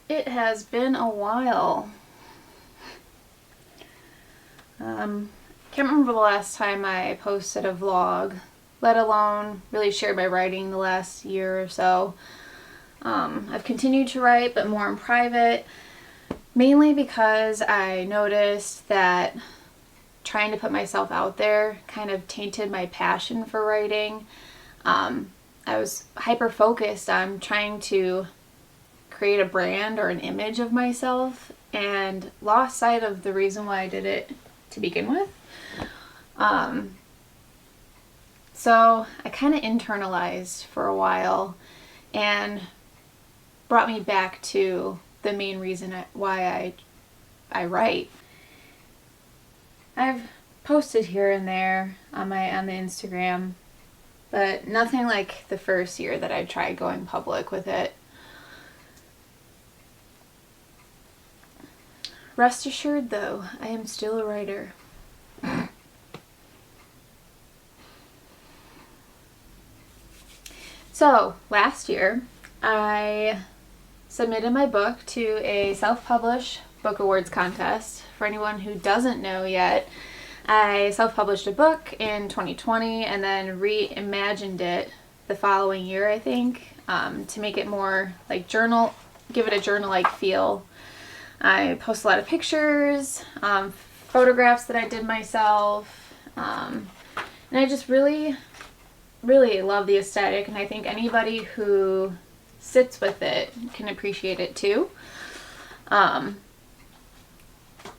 It has been a while. Can't remember the last time I posted a vlog, let alone really shared my writing the last year or so. I've continued to write, but more in private, mainly because I noticed that trying to put myself out there kind of tainted my passion for writing. I was hyper focused on trying to create a brand or an image of myself and lost sight of the reason why I did it to begin with. So I kind of internalized for a while and brought me back to the main reason why I write. I've posted here and there on the Instagram, but nothing like the first year that I tried going public with it. Rest assured, though, I am still a writer. So, last year, I submitted my book to a self-published book awards contest. For anyone who doesn't know yet, I self-published a book in 2020 and then reimagined it the following year, I think, to make it more like give it a journal-like feel. I post a lot of pictures, photographs that I did myself, and I just really, really love the aesthetic, and I think anybody who sits with it can appreciate it too. But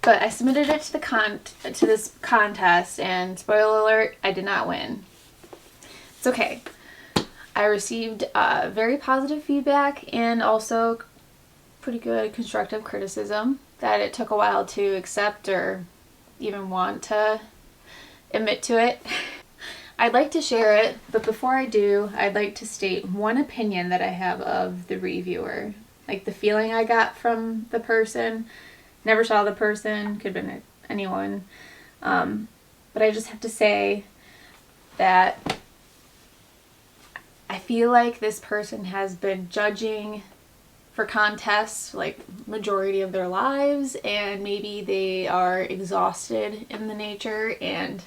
I submitted it to this contest, and spoiler alert, I did not win. It's okay. I received very positive feedback and also pretty good constructive criticism that it took a while to accept or even want to admit to it. I'd like to share it, but before I do, I'd like to state one opinion that I have of the reviewer. Like the feeling I got from the person. Never saw the person, could have been anyone. But I just have to say that I feel like this person has been judging for contests like majority of their lives, and maybe they are exhausted in the nature and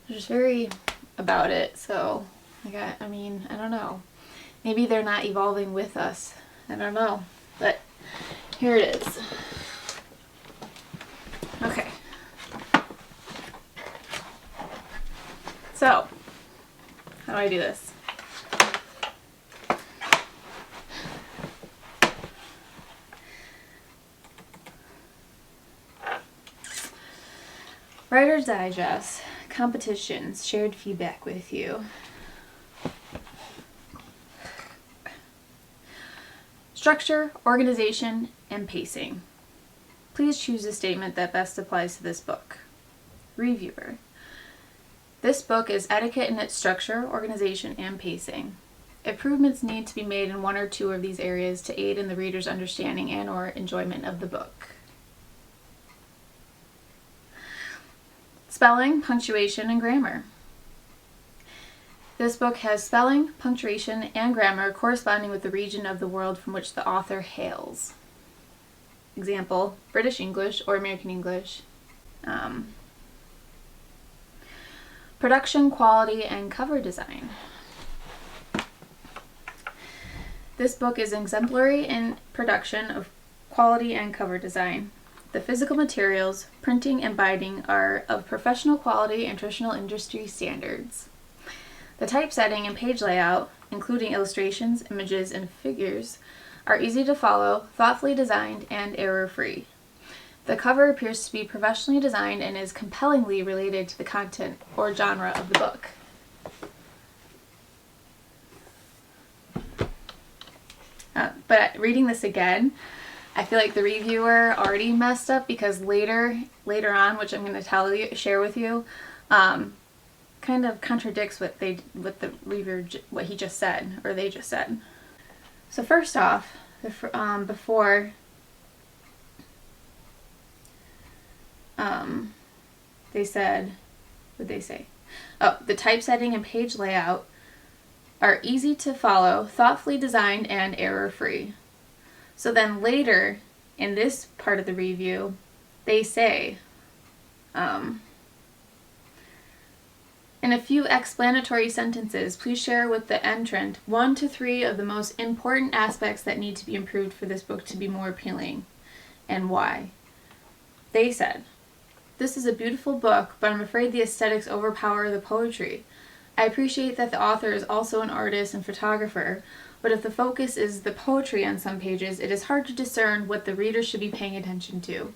just very about it. So I don't know, maybe they're not evolving with us, I don't know, but here it is. Okay, so how do I do this? Writer's Digest, competitions, shared feedback with you. Structure, organization, and pacing. Please choose a statement that best applies to this book. Reviewer. This book is etiquette in its structure, organization, and pacing. Improvements need to be made in one or two of these areas to aid in the reader's understanding and or enjoyment of the book. Spelling, punctuation, and grammar. This book has spelling, punctuation, and grammar corresponding with the region of the world from which the author hails. Example, British English or American English. Production, quality, and cover design. This book is exemplary in production of quality and cover design. The physical materials, printing, and binding are of professional quality and traditional industry standards. The typesetting and page layout, including illustrations, images, and figures, are easy to follow, thoughtfully designed, and error-free. The cover appears to be professionally designed and is compellingly related to the content or genre of the book. But reading this again, I feel like the reviewer already messed up, because later on, which I'm going to share with you, kind of contradicts what the reviewer, what he just said, or they just said. So first off, before they said, what did they say? Oh, the typesetting and page layout are easy to follow, thoughtfully designed, and error-free. So then later in this part of the review, they say, in a few explanatory sentences, please share with the entrant 1 to 3 of the most important aspects that need to be improved for this book to be more appealing, and why. They said, "This is a beautiful book, but I'm afraid the aesthetics overpower the poetry. I appreciate that the author is also an artist and photographer, but if the focus is the poetry on some pages, it is hard to discern what the reader should be paying attention to.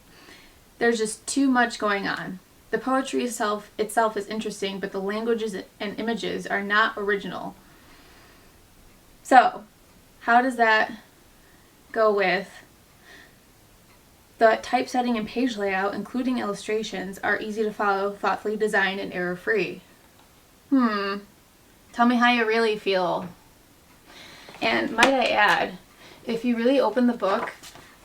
There's just too much going on. The poetry itself is interesting, but the languages and images are not original." So, how does that go with the typesetting and page layout, including illustrations, are easy to follow, thoughtfully designed, and error-free? Tell me how you really feel. And might I add, if you really open the book,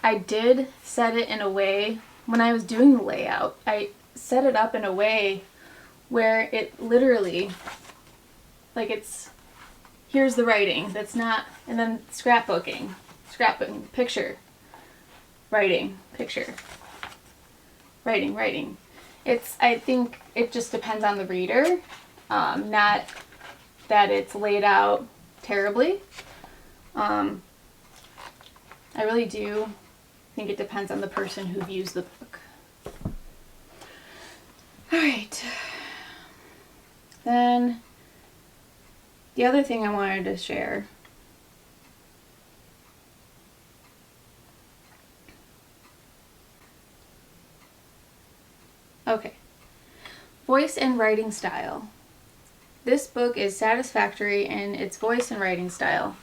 I did set it in a way, when I was doing the layout, I set it up in a way where it literally, like it's, here's the writing, that's not, and then scrapbooking, picture, writing, picture, writing. It's, I think it just depends on the reader, not that it's laid out terribly. I really do think it depends on the person who views the book. Alright. Then, the other thing I wanted to share. Okay. Voice and writing style. This book is satisfactory in its voice and writing style.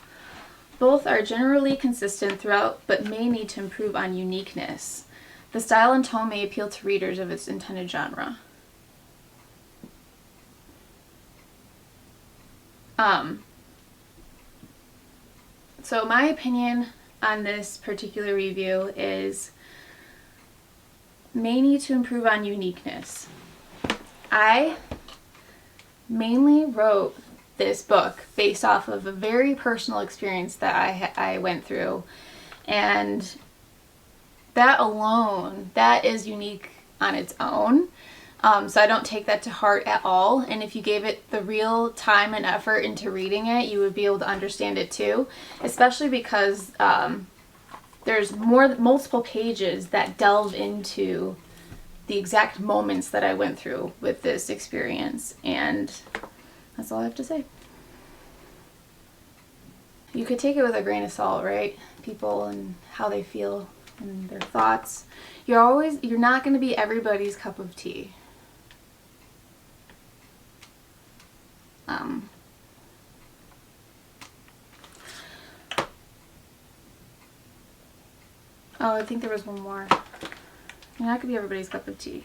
Both are generally consistent throughout, but may need to improve on uniqueness. The style and tone may appeal to readers of its intended genre. So my opinion on this particular review is may need to improve on uniqueness. I mainly wrote this book based off of a very personal experience that I went through, and that alone, that is unique on its own. So I don't take that to heart at all, and if you gave it the real time and effort into reading it, you would be able to understand it too, especially because there's multiple pages that delve into the exact moments that I went through with this experience, and that's all I have to say. You could take it with a grain of salt, right? People and how they feel and their thoughts. You're not going to be everybody's cup of tea. Oh, I think there was one more. You're not going to be everybody's cup of tea.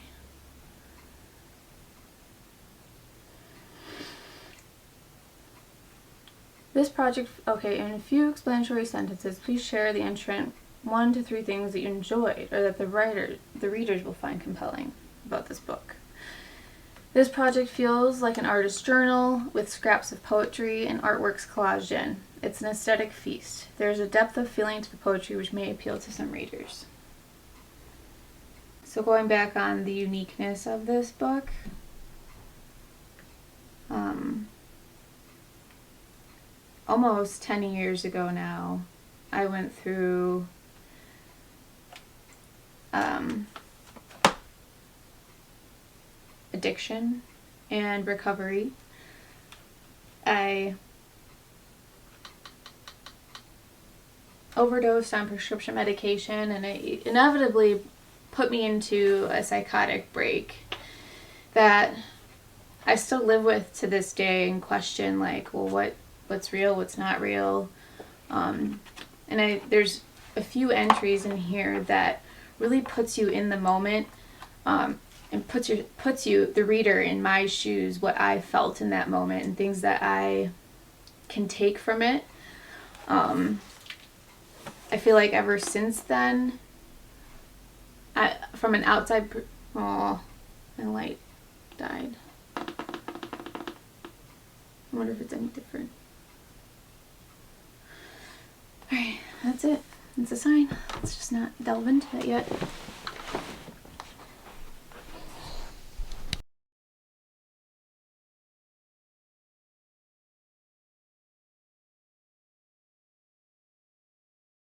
This project, okay, in a few explanatory sentences, please share the entrant 1 to 3 things that you enjoyed or that the readers will find compelling about this book. This project feels like an artist's journal with scraps of poetry and artworks collaged in. It's an aesthetic feast. There's a depth of feeling to the poetry which may appeal to some readers. So going back on the uniqueness of this book, almost 10 years ago now, I went through addiction and recovery. I overdosed on prescription medication, and it inevitably put me into a psychotic break that I still live with to this day and question, like, well, what's real, what's not real. And there's a few entries in here that really puts you in the moment, and puts you, the reader, in my shoes, what I felt in that moment and things that I can take from it. I feel like ever since then, from an outside, my light died. I wonder if it's any different. Alright, that's it. It's a sign. Let's just not delve into it yet.